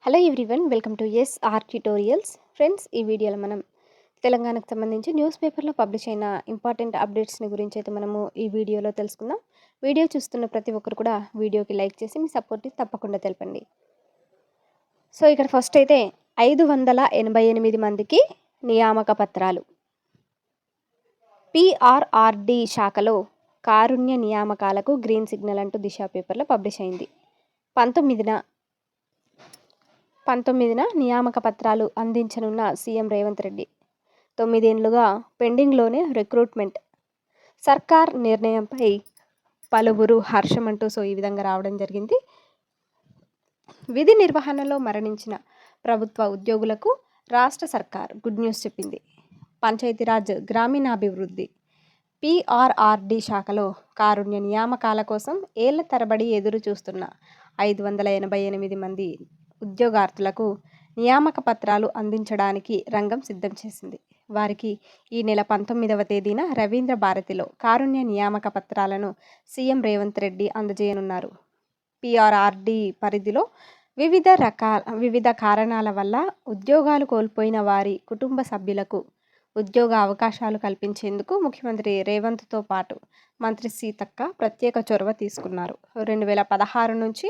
Hello everyone, welcome to are tutorials. Friends, ఈ వీడియోలో మనం తెలంగాణకు సంబంధించి న్యూస్ పేపర్లో పబ్లిష్ అయిన ఇంపార్టెంట్ అప్డేట్స్ని గురించి అయితే మనము ఈ వీడియోలో తెలుసుకుందాం. వీడియో చూస్తున్న ప్రతి ఒక్కరు కూడా వీడియోకి లైక్ చేసి మీ సపోర్ట్ తప్పకుండా తెలపండి. సో ఇక్కడ ఫస్ట్ అయితే 588 మందికి నియామక పత్రాలు. పిఆర్ఆర్డి శాఖలో కారుణ్య నియామకాలకు గ్రీన్ సిగ్నల్ అంటూ దిశ పేపర్లో పబ్లిష్ అయింది. 19న నియామక పత్రాలు అందించనున్న సీఎం రేవంత్ రెడ్డి. 9 ఏళ్లుగా పెండింగ్లోనే రిక్రూట్మెంట్. సర్కార్ నిర్ణయంపై పలువురు హర్షం అంటూ ఈ విధంగా రావడం జరిగింది. విధి నిర్వహణలో మరణించిన ప్రభుత్వ ఉద్యోగులకు రాష్ట్ర సర్కార్ గుడ్ న్యూస్ చెప్పింది. పంచాయతీరాజ్ గ్రామీణాభివృద్ధి పిఆర్ఆర్డి శాఖలో కారుణ్య నియామకాల కోసం ఏళ్ల తరబడి ఎదురు చూస్తున్న 588 మంది ఉద్యోగార్థులకు నియామక పత్రాలు అందించడానికి రంగం సిద్ధం చేసింది. వారికి ఈ నెల 19వ తేదీన రవీంద్ర భారతిలో కారుణ్య నియామక పత్రాలను సీఎం రేవంత్ రెడ్డి అందజేయనున్నారు. పిఆర్ఆర్డి పరిధిలో వివిధ కారణాల వల్ల ఉద్యోగాలు కోల్పోయిన వారి కుటుంబ సభ్యులకు ఉద్యోగ అవకాశాలు కల్పించేందుకు ముఖ్యమంత్రి రేవంత్తో పాటు మంత్రి సీతక్క ప్రత్యేక చొరవ తీసుకున్నారు. 2016 నుంచి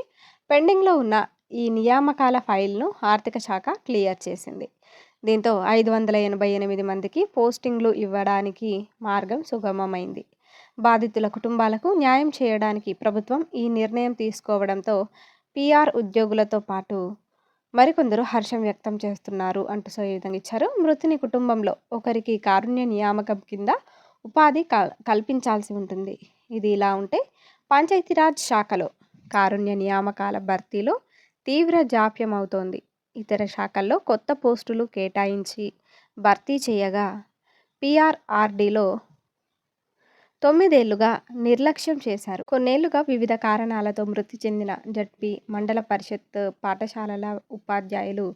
పెండింగ్లో ఉన్న ఈ నియామకాల ఫైల్ను ఆర్థిక శాఖ క్లియర్ చేసింది. దీంతో 588 మందికి పోస్టింగ్లు ఇవ్వడానికి మార్గం సుగమమైంది. బాధితుల కుటుంబాలకు న్యాయం చేయడానికి ప్రభుత్వం ఈ నిర్ణయం తీసుకోవడంతో పిఆర్ ఉద్యోగులతో పాటు మరికొందరు హర్షం వ్యక్తం చేస్తున్నారు అంటూ ఈ విధంగా ఇచ్చారు. మృతుని కుటుంబంలో ఒకరికి కారుణ్య నియామకం కింద ఉపాధి కల్పించాల్సి ఉంటుంది. ఇది ఇలా ఉంటే పంచాయతీరాజ్ శాఖలో కారుణ్య నియామకాల భర్తీలో తీవ్ర జాప్యం అవుతోంది. ఇతర శాఖల్లో కొత్త పోస్టులు కేటాయించి భర్తీ చేయగా పిఆర్ఆర్డీలో 9 ఏళ్లుగా నిర్లక్ష్యం చేశారు. కొన్నేళ్లుగా వివిధ కారణాలతో మృతి చెందిన జడ్పీ, మండల పరిషత్ పాఠశాలల ఉపాధ్యాయులు,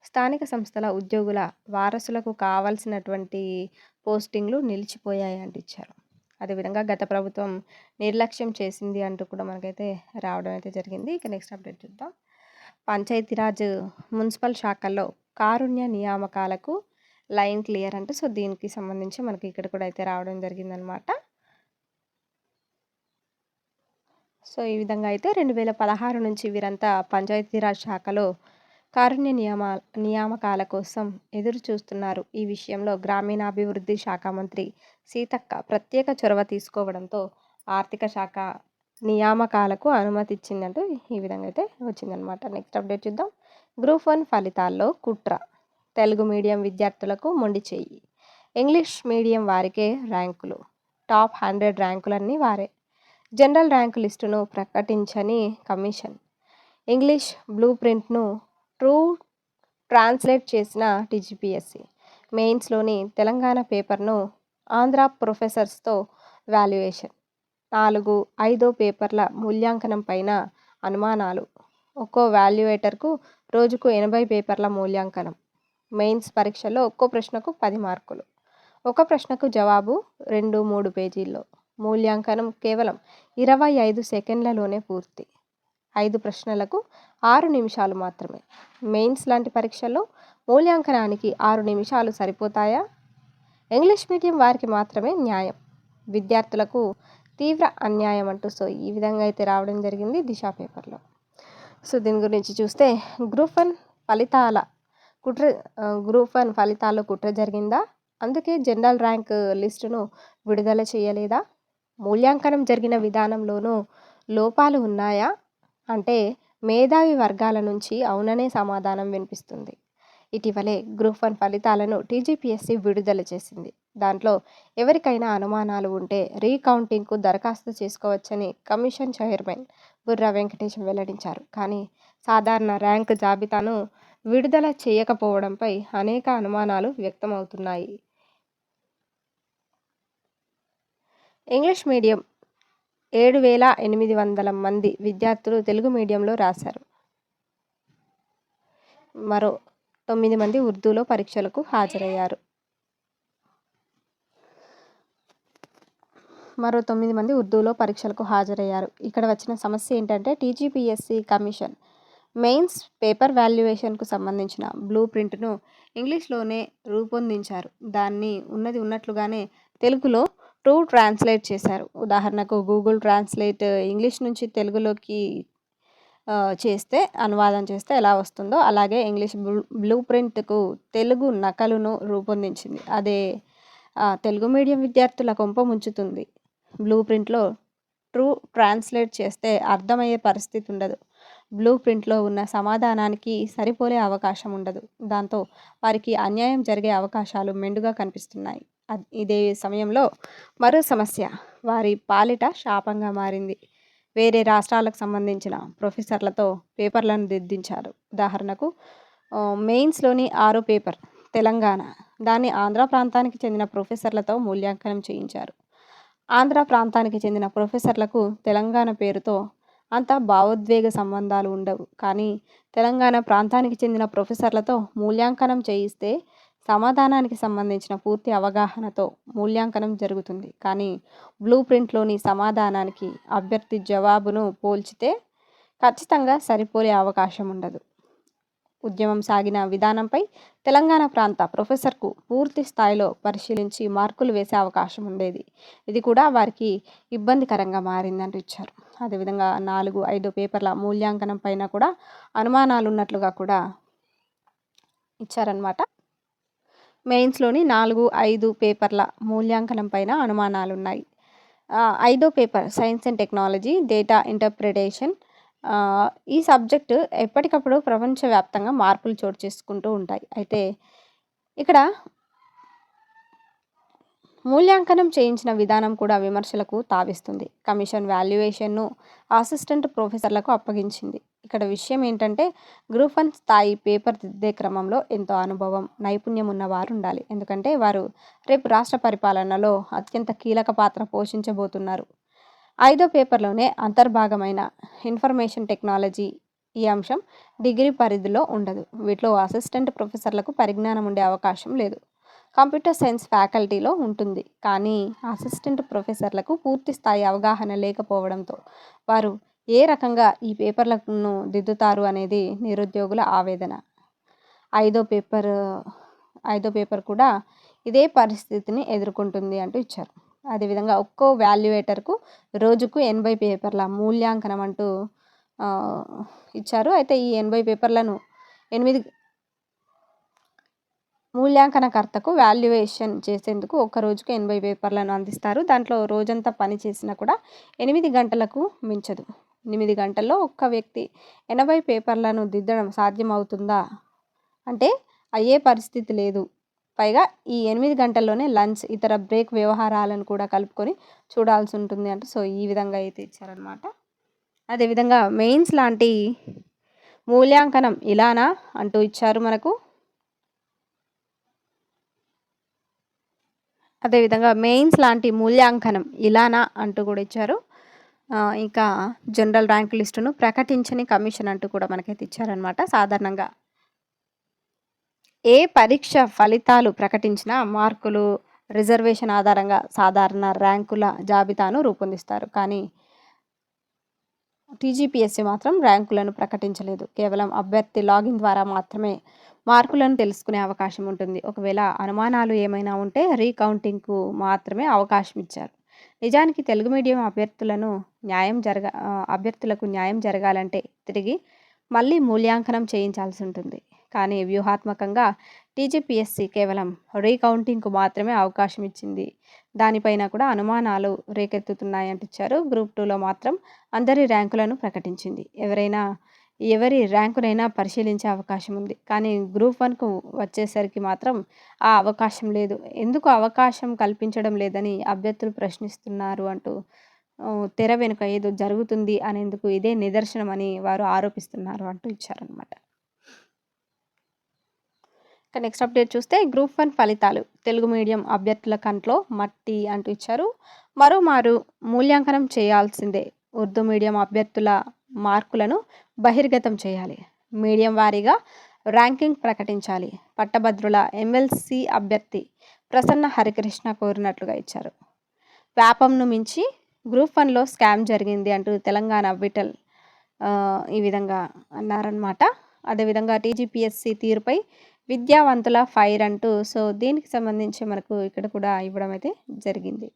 స్థానిక సంస్థల ఉద్యోగుల వారసులకు కావాల్సినటువంటి పోస్టింగ్లు నిలిచిపోయాయి అంటించారు. అదేవిధంగా గత ప్రభుత్వం నిర్లక్ష్యం చేసింది అంటూ కూడా మనకైతే రావడం అయితే జరిగింది. ఇక నెక్స్ట్ అప్డేట్ చూద్దాం. పంచాయతీరాజ్ మున్సిపల్ శాఖల్లో కారుణ్య నియామకాలకు లైన్ క్లియర్ అంటే దీనికి సంబంధించి మనకి ఇక్కడ కూడా అయితే రావడం జరిగిందనమాట. ఈ విధంగా అయితే 2016 నుంచి వీరంతా పంచాయతీరాజ్ శాఖలో కారుణ్య నియామకాల కోసం ఎదురు చూస్తున్నారు. ఈ విషయంలో గ్రామీణాభివృద్ధి శాఖ మంత్రి సీతక్క ప్రత్యేక చొరవ తీసుకోవడంతో ఆర్థిక శాఖ నియామకాలకు అనుమతి ఇచ్చిందంటూ ఈ విధంగా అయితే వచ్చిందనమాట. నెక్స్ట్ అప్డేట్ చూద్దాం. గ్రూప్ 1 ఫలితాల్లో కుట్ర. తెలుగు మీడియం విద్యార్థులకు మొండి చెయ్యి. ఇంగ్లీష్ మీడియం వారికే ర్యాంకులు. టాప్ 100 ర్యాంకులన్నీ వారే. జనరల్ ర్యాంకు లిస్టును ప్రకటించని కమిషన్. ఇంగ్లీష్ బ్లూ ప్రింట్ను ట్రాన్స్లేట్ చేసిన టీజీపీఎస్సీ. మెయిన్స్లోని తెలంగాణ పేపర్ను ఆంధ్ర ప్రొఫెసర్స్తో వాల్యుయేషన్. 4-5 పేపర్ల మూల్యాంకనం పైన అనుమానాలు. ఒక్కో వాల్యుయేటర్కు రోజుకు 80 పేపర్ల మూల్యాంకనం. మెయిన్స్ పరీక్షలో ఒక్కో ప్రశ్నకు 10 మార్కులు. ఒక ప్రశ్నకు జవాబు 2-3 పేజీల్లో. మూల్యాంకనం కేవలం 25 సెకండ్లలోనే పూర్తి. 5 ప్రశ్నలకు 6 నిమిషాలు మాత్రమే. మెయిన్స్ లాంటి పరీక్షల్లో మూల్యాంకనానికి 6 నిమిషాలు సరిపోతాయా? ఇంగ్లీష్ మీడియం వారికి మాత్రమే న్యాయం, విద్యార్థులకు తీవ్ర అన్యాయం అంటూ ఈ విధంగా అయితే రావడం జరిగింది దిశ పేపర్లో. దీని గురించి చూస్తే గ్రూప్ 1 ఫలితాల్లో కుట్ర జరిగిందా? అందుకే జనరల్ ర్యాంక్ లిస్టును విడుదల చేయలేదా? మూల్యాంకనం జరిగిన విధానంలోనూ లోపాలు ఉన్నాయా అంటే మేధావి వర్గాల నుంచి అవుననే సమాధానం వినిపిస్తుంది. ఇటీవలే గ్రూప్ 1 ఫలితాలను టీజీపీఎస్సీ విడుదల చేసింది. దాంట్లో ఎవరికైనా అనుమానాలు ఉంటే రీకౌంటింగ్కు దరఖాస్తు చేసుకోవచ్చని కమిషన్ చైర్మన్ బుర్రా వెంకటేశం వెల్లడించారు. కానీ సాధారణ ర్యాంకు జాబితాను విడుదల చేయకపోవడంపై అనేక అనుమానాలు వ్యక్తమవుతున్నాయి. ఇంగ్లీష్ మీడియం 7,800 మంది విద్యార్థులు తెలుగు మీడియంలో రాశారు. మరో 9 మంది ఉర్దూలో పరీక్షలకు హాజరయ్యారు. ఇక్కడ వచ్చిన సమస్య ఏంటంటే టీజీపీఎస్సీ కమిషన్ మెయిన్స్ పేపర్ వాల్యుయేషన్కు సంబంధించిన బ్లూ ప్రింట్ను ఇంగ్లీష్లోనే రూపొందించారు. దాన్ని ఉన్నది ఉన్నట్లుగానే తెలుగులో ట్రాన్స్లేట్ చేశారు. ఉదాహరణకు గూగుల్ ట్రాన్స్లేట్ ఇంగ్లీష్ నుంచి తెలుగులోకి చేస్తే అనువాదం చేస్తే ఎలా వస్తుందో అలాగే ఇంగ్లీష్ బ్లూ ప్రింట్కు తెలుగు నకలును రూపొందించింది. అదే తెలుగు మీడియం విద్యార్థుల కొంప ముంచుతుంది. బ్లూ ప్రింట్లో ట్రాన్స్లేట్ చేస్తే అర్థమయ్యే పరిస్థితి ఉండదు. బ్లూ ప్రింట్లో ఉన్న సమాధానానికి సరిపోలే అవకాశం ఉండదు. దాంతో వారికి అన్యాయం జరిగే అవకాశాలు మెండుగా కనిపిస్తున్నాయి. ఇదే సమయంలో మరో సమస్య వారి పాలిట శాపంగా మారింది. వేరే రాష్ట్రాలకు సంబంధించిన ప్రొఫెసర్లతో పేపర్లను దిద్దించారు. ఉదాహరణకు మెయిన్స్లోని 6వ పేపర్ తెలంగాణ, దాన్ని ఆంధ్ర ప్రాంతానికి చెందిన ప్రొఫెసర్లతో మూల్యాంకనం చేయించారు. ఆంధ్ర ప్రాంతానికి చెందిన ప్రొఫెసర్లకు తెలంగాణ పేరుతో అంత భావోద్వేగ సంబంధాలు ఉండవు. కానీ తెలంగాణ ప్రాంతానికి చెందిన ప్రొఫెసర్లతో మూల్యాంకనం చేయిస్తే సమాధానానికి సంబంధించిన పూర్తి అవగాహనతో మూల్యాంకనం జరుగుతుంది. కానీ బ్లూ ప్రింట్లోని సమాధానానికి అభ్యర్థి జవాబును పోల్చితే ఖచ్చితంగా సరిపోలే అవకాశం ఉండదు. ఉద్యమం సాగిన విధానంపై తెలంగాణ ప్రాంత ప్రొఫెసర్కు పూర్తి స్థాయిలో పరిశీలించి మార్కులు వేసే అవకాశం ఉండేది. ఇది కూడా వారికి ఇబ్బందికరంగా మారిందంటూ ఇచ్చారు. అదేవిధంగా 4, 5 పేపర్ల మూల్యాంకనం పైన కూడా అనుమానాలు ఉన్నట్లుగా కూడా ఇచ్చారనమాట. మెయిన్స్లోని 4, 5 పేపర్ల మూల్యాంకనం పైన అనుమానాలు ఉన్నాయి. 5వ paper science and technology, data interpretation. ఈ సబ్జెక్టు ఎప్పటికప్పుడు ప్రపంచవ్యాప్తంగా మార్పులు చోటు చేసుకుంటూ ఉంటాయి. అయితే ఇక్కడ మూల్యాంకనం చేయించిన విధానం కూడా విమర్శలకు తావిస్తుంది. కమిషన్ వాల్యుయేషన్ను అసిస్టెంట్ ప్రొఫెసర్లకు అప్పగించింది. ఇక్కడ విషయం ఏంటంటే గ్రూప్ 1 స్థాయి పేపర్ దిద్దే క్రమంలో ఎంతో అనుభవం, నైపుణ్యం ఉన్నవారు ఉండాలి. ఎందుకంటే వారు రేపు రాష్ట్ర పరిపాలనలో అత్యంత కీలక పాత్ర పోషించబోతున్నారు. 5వ పేపర్లోనే అంతర్భాగమైన ఇన్ఫర్మేషన్ టెక్నాలజీ. ఈ అంశం డిగ్రీ పరిధిలో ఉండదు. వీటిలో అసిస్టెంట్ ప్రొఫెసర్లకు పరిజ్ఞానం ఉండే అవకాశం లేదు. కంప్యూటర్ సైన్స్ ఫ్యాకల్టీలో ఉంటుంది. కానీ అసిస్టెంట్ ప్రొఫెసర్లకు పూర్తి స్థాయి అవగాహన లేకపోవడంతో వారు ఏ రకంగా ఈ పేపర్లను దిద్దుతారు అనేది నిరుద్యోగుల ఆవేదన. 5వ పేపర్ కూడా ఇదే పరిస్థితిని ఎదుర్కొంటుంది అంటూ ఇచ్చారు. అదేవిధంగా ఒక్కో వాల్యుయేటర్కు రోజుకు 80 పేపర్ల మూల్యాంకనం అంటూ ఇచ్చారు. అయితే ఈ 80 పేపర్లను 8 మూల్యాంకనకర్తకు వాల్యుయేషన్ చేసేందుకు ఒక్క రోజుకు 80 పేపర్లను అందిస్తారు. దాంట్లో రోజంతా పని చేసినా కూడా 8 గంటలకు మించదు. 8 గంటల్లో ఒక్క వ్యక్తి 80 పేపర్లను దిద్దడం సాధ్యమవుతుందా అంటే అయ్యే పరిస్థితి లేదు. పైగా ఈ 8 గంటల్లోనే లంచ్, ఇతర బ్రేక్ వ్యవహారాలను కూడా కలుపుకొని చూడాల్సి ఉంటుంది అంటే సో ఈ విధంగా అయితే ఇచ్చారనమాట. అదేవిధంగా మెయిన్స్ లాంటి మూల్యాంకనం ఇలానా అంటూ ఇచ్చారు మనకు. అదేవిధంగా మెయిన్స్ లాంటి మూల్యాంకనం ఇలానా అంటూ కూడా ఇచ్చారు. ఇంకా జనరల్ ర్యాంక్ లిస్టును ప్రకటించని కమిషన్ అంటూ కూడా మనకైతే ఇచ్చారనమాట. సాధారణంగా ఏ పరీక్ష ఫలితాలు ప్రకటించినా మార్కులు, రిజర్వేషన్ ఆధారంగా సాధారణ ర్యాంకుల జాబితాను రూపొందిస్తారు. కానీ టీజీపీఎస్సీ మాత్రం ర్యాంకులను ప్రకటించలేదు. కేవలం అభ్యర్థి లాగిన్ ద్వారా మాత్రమే మార్కులను తెలుసుకునే అవకాశం ఉంటుంది. ఒకవేళ అనుమానాలు ఏమైనా ఉంటే రీకౌంటింగ్కు మాత్రమే అవకాశం ఇచ్చారు. నిజానికి తెలుగు మీడియం అభ్యర్థులకు న్యాయం జరగాలంటే తిరిగి మళ్ళీ మూల్యాంకనం చేయించాల్సి ఉంటుంది. కానీ వ్యూహాత్మకంగా టీజీపీఎస్సీ కేవలం రీకౌంటింగ్కు మాత్రమే అవకాశం ఇచ్చింది. దానిపైన కూడా అనుమానాలు రేకెత్తుతున్నాయంటూ ఇచ్చారు. గ్రూప్ 2లో మాత్రం అందరి ర్యాంకులను ప్రకటించింది. ఎవరి ర్యాంకునైనా పరిశీలించే అవకాశం ఉంది. కానీ గ్రూప్ 1కు వచ్చేసరికి మాత్రం ఆ అవకాశం లేదు. ఎందుకు అవకాశం కల్పించడం లేదని అభ్యర్థులు ప్రశ్నిస్తున్నారు అంటూ తెర వెనుక ఏదో జరుగుతుంది అనేందుకు ఇదే నిదర్శనం అని వారు ఆరోపిస్తున్నారు అంటూ ఇచ్చారనమాట. ఇక నెక్స్ట్ అప్డేట్ చూస్తే గ్రూప్ 1 ఫలితాలు తెలుగు మీడియం అభ్యర్థుల కంట్లో మట్టి అంటూ ఇచ్చారు. మరోమారు మూల్యాంకనం చేయాల్సిందే. ఉర్దూ మీడియం అభ్యర్థుల మార్కులను బహిర్గతం చేయాలి. మీడియం వారీగా ర్యాంకింగ్ ప్రకటించాలి. పట్టభద్రుల ఎమ్మెల్సీ అభ్యర్థి ప్రసన్న హరికృష్ణ కోరినట్లుగా ఇచ్చారు. వ్యాపంను మించి గ్రూప్ 1లో స్కామ్ జరిగింది అంటూ తెలంగాణ విటల్ ఈ విధంగా అన్నారనమాట. అదేవిధంగా టీజీపీఎస్సీ తీరుపై విద్యావంతుల ఫైర్ అంటూ సో దీనికి సంబంధించి మనకు ఇక్కడ కూడా ఇవ్వడం అయితే జరిగింది.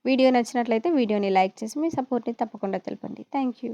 వీడియో నచ్చినట్లయితే వీడియోని లైక్ చేసి మీ సపోర్ట్ని తప్పకుండా తెలపండి. Thank you.